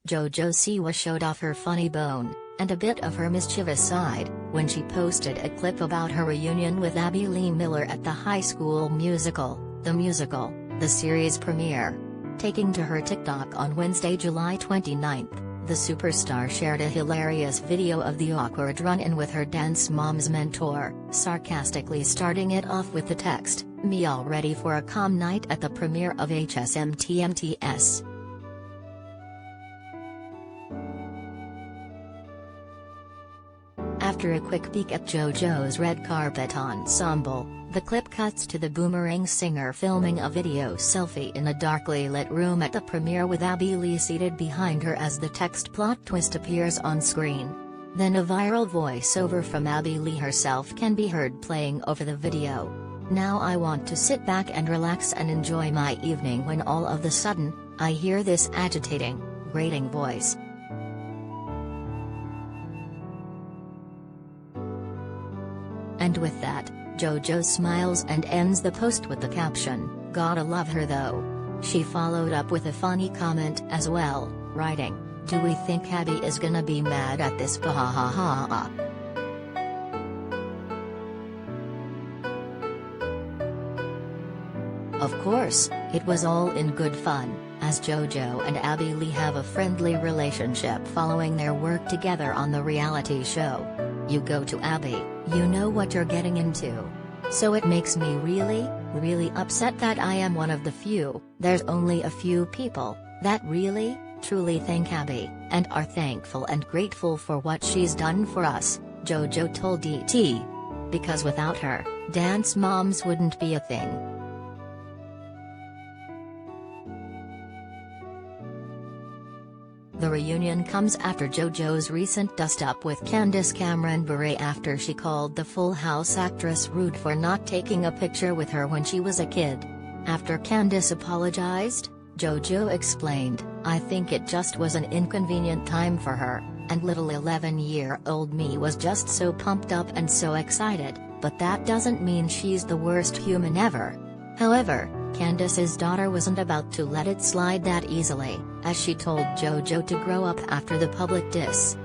JoJo Siwa showed off her funny bone, and a bit of her mischievous side, when she posted a clip about her reunion with Abby Lee Miller at the High School Musical, the series premiere. Taking to her TikTok on Wednesday, July 29, the superstar shared a hilarious video of the awkward run-in with her dance mom's mentor, sarcastically starting it off with the text, "Me all ready for a calm night at the premiere of HSMTMTS." After a quick peek at JoJo's red carpet ensemble, the clip cuts to the boomerang singer filming a video selfie in a darkly lit room at the premiere with Abby Lee seated behind her as the text plot twist appears on screen. Then a viral voiceover from Abby Lee herself can be heard playing over the video. "Now I want to sit back and relax and enjoy my evening when all of a sudden, I hear this agitating, grating voice. And with that, JoJo smiles and ends the post with the caption, "Gotta love her though." She followed up with a funny comment as well, writing, "Do we think Abby is gonna be mad at this? Bahahaha." Of course, it was all in good fun, as JoJo and Abby Lee have a friendly relationship following their work together on the reality show. You go to Abby, you know what you're getting into. So it makes me really, really upset that I am one of the few, there's only a few people, that really, truly thank Abby, and are thankful and grateful for what she's done for us, JoJo told DT. Because without her, dance moms wouldn't be a thing. The reunion comes after JoJo's recent dust-up with Candace Cameron Bure after she called the Full House actress rude for not taking a picture with her when she was a kid. After Candace apologized, JoJo explained, "I think it just was an inconvenient time for her, and little 11-year-old me was just so pumped up and so excited, but that doesn't mean she's the worst human ever." However, Candace's daughter wasn't about to let it slide that easily, as she told JoJo to grow up after the public diss.